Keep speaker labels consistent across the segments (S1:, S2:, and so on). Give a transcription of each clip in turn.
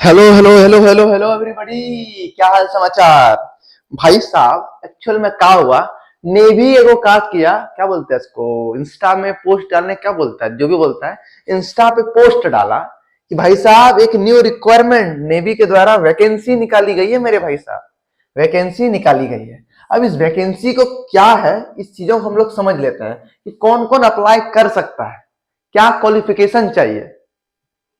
S1: Hello hello hello hello hello everybody, क्या हाल समाचार। भाई साहब एक्चुअल में क्या हुआ, नेवी एगो का किया, क्या बोलते हैं इसको, इंस्टा में पोस्ट डालने क्या बोलता है, जो भी बोलता है, इंस्टा पे पोस्ट डाला कि भाई साहब एक न्यू रिक्वायरमेंट नेवी के द्वारा वैकेंसी निकाली गई है। मेरे भाई साहब वैकेंसी निकाली गई है। अब इस वैकेंसी को क्या है, इस चीजों को हम लोग समझ लेते हैं कि कौन कौन अप्लाई कर सकता है, क्या क्वालिफिकेशन चाहिए,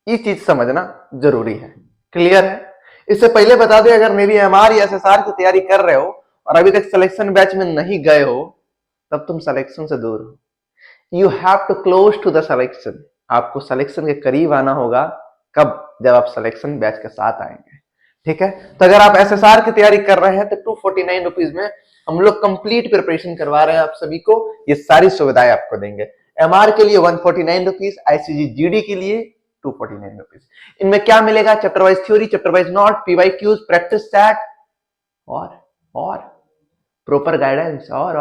S1: ये चीज समझना जरूरी है। क्लियर है। इससे पहले बता दें, अगर नेवी एमआर या एसएसआर की तैयारी कर रहे हो और अभी तक सिलेक्शन बैच में नहीं गए हो, तब तुम सिलेक्शन से दूर हो। You have to close to the selection. आपको सिलेक्शन के करीब आना होगा। कब? जब आप सिलेक्शन बैच के साथ आएंगे। ठीक है। तो अगर आप एसएसआर की तैयारी कर रहे हैं तो 249 रुपीज में हम लोग कंप्लीट प्रिपरेशन करवा रहे हैं आप सभी को। ये सारी सुविधाएं आपको देंगे। एमआर के लिए 149 रुपीज, आईसीजी जीडी के लिए 249 रुपीज। इनमें क्या मिलेगा? Chapter wise theory, chapter wise note, PYQs, practice set और प्रॉपर गाइडेंस और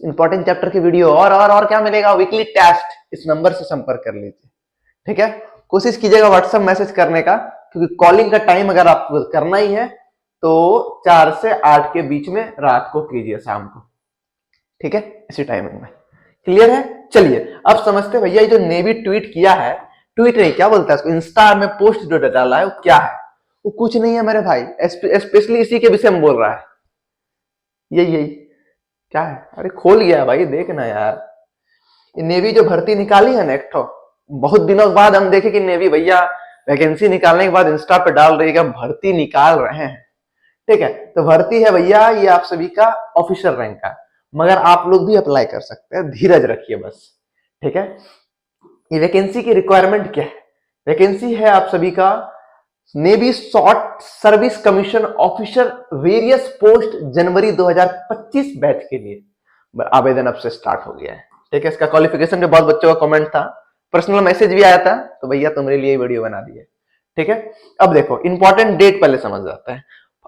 S1: इंपॉर्टेंट चैप्टर की वीडियो और क्या मिलेगा? Weekly test. इस नंबर से संपर्क कर लीजिए। ठीक है। कोशिश कीजिएगा व्हाट्सएप मैसेज करने का, क्योंकि कॉलिंग का टाइम अगर आपको करना ही है तो 4 से 8 के बीच में रात को कीजिए, शाम को। ठीक है, इसी टाइमिंग में। क्लियर है। चलिए अब समझते हैं भैया, ये जो नेवी ट्वीट किया है, ट्वीट नहीं क्या बोलता है इसको, इंस्टा में पोस्ट जो डाला है वो क्या है? वो कुछ नहीं है मेरे भाई, स्पेशली इसी के विषय में बोल रहा है। यही क्या है? अरे खोल गया भाई, देखना यार। ये नेवी जो भर्ती निकाली है ना, एक तो बहुत दिनों बाद हम देखे कि नेवी भैया वैकेंसी निकालने के बाद इंस्टा पे डाल रही है भर्ती निकाल रहे हैं। ठीक है, तो भर्ती है भैया, ये आप सभी का ऑफिसर रैंक का, मगर आप लोग भी अप्लाई कर सकते हैं, धीरज रखिए बस। ठीक है। ये वैकेंसी की रिक्वायरमेंट क्या है? वैकेंसी है आप सभी का navy short service commission officer various post जनवरी 2025 बैच के लिए आवेदन अब से स्टार्ट हो गया है। ठीक है। इसका क्वालिफिकेशन पे बहुत बच्चों का कमेंट था, पर्सनल मैसेज भी आया था, तो भैया तुम्हारे लिए वीडियो बना दी है। ठीक है। अब देखो इंपॉर्टेंट डेट पहले समझ जाता है।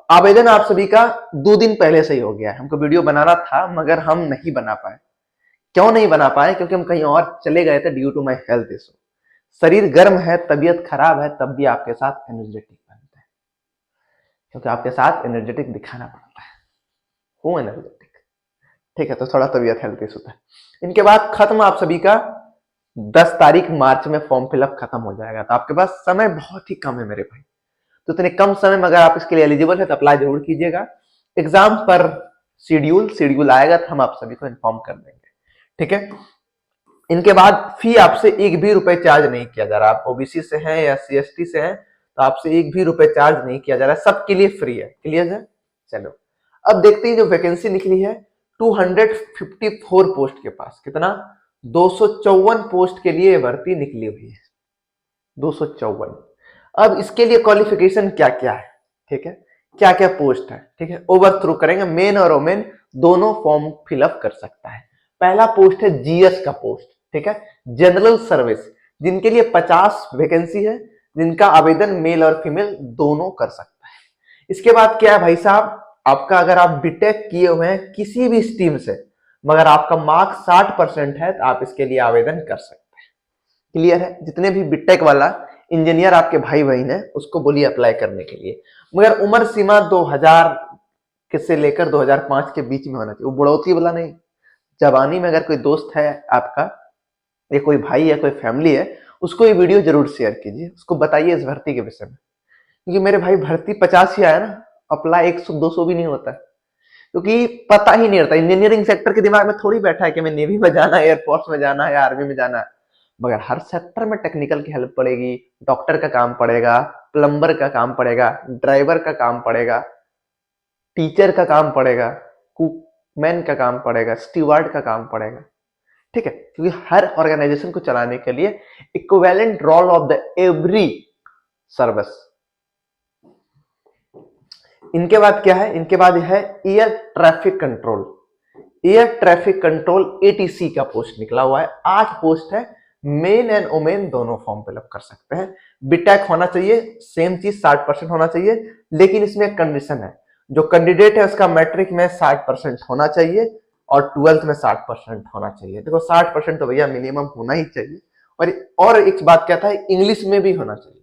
S1: आवेदन आप सभी का 2 दिन पहले से ही हो गया है। हमको वीडियो बनाना था मगर हम नहीं बना पाए। क्यों नहीं बना पाए? क्योंकि हम कहीं और चले गए थे due to my health issue. शरीर गर्म है, तबीयत खराब है, तब भी आपके साथ एनर्जेटिक बनता है, क्योंकि आपके साथ एनर्जेटिक दिखाना पड़ता है। हूं एनर्जेटिक। ठीक है। तो थोड़ा तबीयत हेल्थ इशू था। इनके बाद खत्म आप सभी का 10 तारीख मार्च में फॉर्म फिलअप खत्म हो जाएगा। तो आपके पास समय बहुत ही कम है मेरे भाई। तो इतने कम समय में अगर आप इसके लिए एलिजिबल है तो अप्लाई जरूर कीजिएगा। एग्जाम पर शेड्यूल आएगा तो हम आप सभी को इन्फॉर्म कर देंगे। ठीक है। इनके बाद फी आपसे एक भी रुपए चार्ज नहीं किया जा रहा। आप ओबीसी से हैं या सीएसटी से हैं तो आपसे एक भी रुपए चार्ज नहीं किया जा रहा है, सबके लिए फ्री है। क्लियर है। चलो अब देखते हैं जो वैकेंसी निकली है 254 पोस्ट के पास। कितना? 254 पोस्ट के लिए भर्ती निकली हुई है। 254। अब इसके लिए क्वालिफिकेशन क्या क्या है? ठीक है, क्या क्या पोस्ट है? ठीक है, ओवर थ्रू करेंगे। मेन और वोमेन दोनों फॉर्म फिलअप कर सकता है। पहला पोस्ट है जीएस का पोस्ट। ठीक है, जनरल सर्विस, जिनके लिए 50 वैकेंसी है, जिनका आवेदन मेल और फीमेल दोनों कर सकता है। इसके बाद क्या है भाई साहब, आपका अगर आप बीटेक किए हुए हैं किसी भी स्ट्रीम से, मगर आपका मार्क्स 60% है, तो आप इसके लिए आवेदन कर सकते हैं। क्लियर है। जितने भी बीटेक वाला इंजीनियर आपके भाई बहन है उसको बोलिए अप्लाई करने के लिए, मगर उम्र सीमा 2000 से लेकर 2005 के बीच में होना चाहिए। वो बुढ़ौती वाला नहीं। जवानी में अगर कोई दोस्त है आपका, या कोई भाई या कोई फैमिली है, उसको ये वीडियो जरूर शेयर कीजिए, उसको बताइए इस भर्ती के विषय में। क्योंकि मेरे भाई भर्ती 50 ही आया ना, अप्लाई 100-200 भी नहीं होता, क्योंकि पता ही नहीं रहता। इंजीनियरिंग सेक्टर के दिमाग में थोड़ी बैठा है कि मैं नेवी में जाना है, एयरफोर्स में जाना है, आर्मी में जाना है, मगर हर सेक्टर में टेक्निकल की हेल्प पड़ेगी। डॉक्टर का काम पड़ेगा, प्लम्बर का काम पड़ेगा, ड्राइवर का काम पड़ेगा, टीचर का काम पड़ेगा, कुकमैन का काम पड़ेगा, स्टीवार्ड का काम पड़ेगा। ठीक है, क्योंकि हर ऑर्गेनाइजेशन को चलाने के लिए equivalent role of the every service. इनके बाद क्या है? इनके बाद है air traffic control. Air traffic control ATC का पोस्ट निकला हुआ है। 8 पोस्ट है। मेन एंड वोमेन दोनों फॉर्म फिलअप कर सकते हैं। बीटेक होना चाहिए, सेम चीज 60% होना चाहिए, लेकिन इसमें एक कंडीशन है, जो कैंडिडेट है उसका मैट्रिक में 60% होना चाहिए और 12th में 60% होना चाहिए। देखो 60% तो भैया मिनिमम होना ही चाहिए। और एक बात क्या था, इंग्लिश में भी होना चाहिए।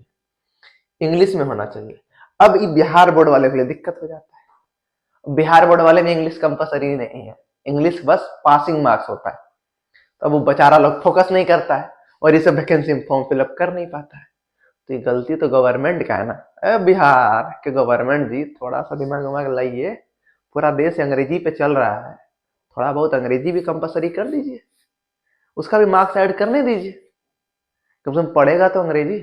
S1: इंग्लिश में होना चाहिए। अब ये बिहार बोर्ड वाले के लिए दिक्कत हो जाता है। बिहार बोर्ड वाले में इंग्लिश कंपलसरी नहीं है, इंग्लिश बस पासिंग मार्क्स होता है। तो अब वो बेचारा लोग फोकस नहीं करता है और ये सब वैकेंसी में फॉर्म फिलअप कर नहीं पाता है। तो ये गलती तो गवर्नमेंट का है ना। बिहार के गवर्नमेंट जी, थोड़ा सा दिमाग दिमाग लाइए, पूरा देश अंग्रेजी पे चल रहा है, थोड़ा बहुत अंग्रेजी भी कंपलसरी कर दीजिए, उसका भी मार्क्स ऐड करने दीजिए, कम से कम पढ़ेगा तो अंग्रेजी।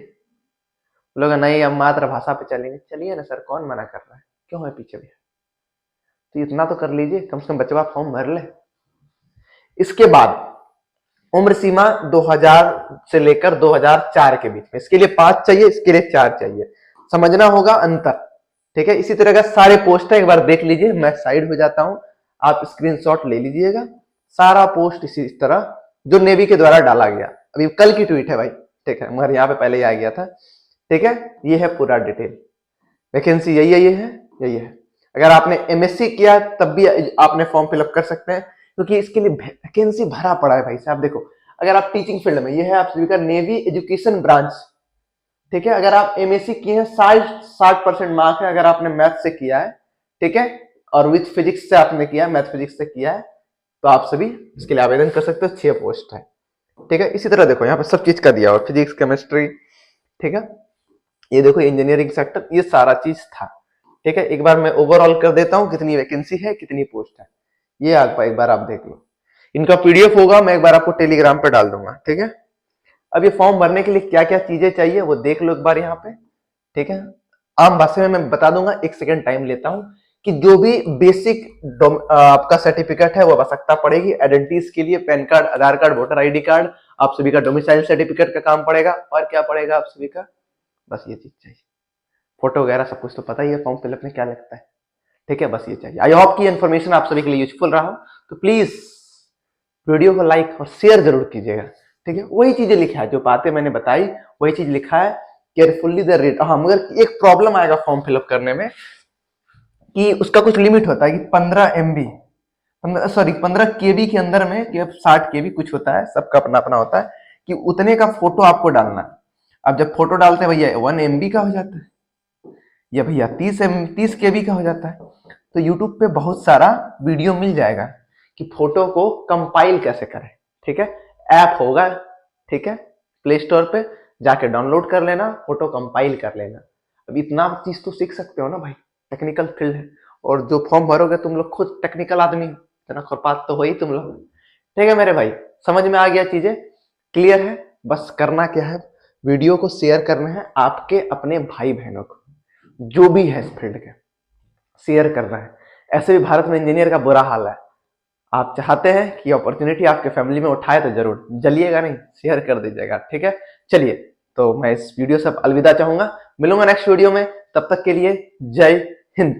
S1: लोग नहीं हम मातृभाषा पे चलेंगे, चलिए ना सर, कौन मना कर रहा है, क्यों है पीछे भी। तो इतना तो कर लीजिए, कम से कम बचवा फॉर्म भर ले। इसके बाद उम्र सीमा 2000 से लेकर 2004 के बीच में, इसके लिए 5 चाहिए, इसके लिए 4 चाहिए, समझना होगा अंतर। ठीक है, इसी तरह का सारे पोस्ट है, एक बार देख लीजिए, मैं साइड हो जाता हूं, आप स्क्रीनशॉट ले लीजिएगा। सारा पोस्ट इसी तरह जो नेवी के द्वारा डाला गया, अभी कल की ट्वीट है भाई, ठीक है, मगर यहाँ पे पहले ही आ गया था। ठीक है, ये है पूरा डिटेल, वैकेंसी यही है, ये है, यही है। अगर आपने एमएससी किया तब भी आपने फॉर्म फिलअप कर सकते हैं, क्योंकि इसके लिए वैकेंसी भरा पड़ा है भाई साहब। देखो, अगर आप टीचिंग फील्ड में, ये है आप सभी का नेवी एजुकेशन ब्रांच। ठीक है, अगर आप एमएससी किए हैं, 60% मार्क है, अगर आपने मैथ से किया है, ठीक है, और विथ फिजिक्स से आपने किया, मैथ फिजिक्स से किया है, तो आप सभी इसके लिए आवेदन कर सकते हो। 6 पोस्ट है। ठीक है, इसी तरह देखो यहाँ पे सब चीज का दिया हुआ, फिजिक्स, केमिस्ट्री, ठीक है, ये देखो इंजीनियरिंग सेक्टर, ये सारा चीज था। ठीक है, एक बार मैं ओवरऑल कर देता हूँ कितनी वैकेंसी है, कितनी पोस्ट है, ये एक बार आप देख लो। इनका पीडीएफ होगा, मैं एक बार आपको टेलीग्राम पे डाल दूंगा। ठीक है, अब ये फॉर्म भरने के लिए क्या क्या चीजें चाहिए वो देख लो एक बार यहाँ पे। ठीक है, आम भाषा में मैं बता दूंगा, 1 सेकेंड टाइम लेता हूँ, कि जो भी बेसिक आपका सर्टिफिकेट है वो आवश्यकता पड़ेगी आइडेंटिटीज के लिए, पैन कार्ड, आधार कार्ड, वोटर आईडी कार्ड, आप सभी का डोमिसाइल सर्टिफिकेट का काम पड़ेगा, और क्या पड़ेगा आप सभी का, बस ये चीज चाहिए। फोटो वगैरह सब कुछ तो पता ही है फॉर्म फिलअप में क्या लगता है। ठीक है, बस ये चाहिए। आई होप की इन्फॉर्मेशन आप सभी के लिए यूजफुल रहा हो, तो प्लीज वीडियो को लाइक और शेयर जरूर कीजिएगा। ठीक है, वही चीजें लिखा है जो बातें मैंने बताई, वही चीज लिखा है, केयरफुली द रीड। हाँ, मगर एक प्रॉब्लम आएगा फॉर्म फिलअप करने में, कि उसका कुछ लिमिट होता है कि 15 MB, 15 KB के अंदर में, कि 60 KB कुछ होता है, सबका अपना अपना होता है, कि उतने का फोटो आपको डालना है। अब जब फोटो डालते हैं भैया 1 MB का हो जाता है, या भैया 30 KB का हो जाता है। तो यूट्यूब पे बहुत सारा वीडियो मिल जाएगा कि फोटो को कंपाइल कैसे करें। ठीक है, ऐप होगा, ठीक है, प्ले स्टोर पे जाके डाउनलोड कर लेना, फोटो कंपाइल कर लेना। अब इतना चीज तो सीख सकते हो ना भाई, टेक्निकल फील्ड है, और जो फॉर्म भरोगे तुम लोग खुद टेक्निकल आदमी, इतना खुरपात तो हो ही तुम लोग। ठीक है मेरे भाई, समझ में आ गया, चीजें क्लियर है। बस करना क्या है, वीडियो को शेयर करना है आपके अपने भाई बहनों को, जो भी है इस फील्ड के, शेयर करना है। ऐसे भी भारत में इंजीनियर का बुरा हाल है, आप चाहते हैं कि अपॉर्चुनिटी आपके फैमिली में उठाए तो जरूर जलिएगा नहीं, शेयर कर दीजिएगा। ठीक है, चलिए, तो मैं इस वीडियो से अलविदा चाहूंगा, मिलूंगा नेक्स्ट वीडियो में, तब तक के लिए जय हिंद।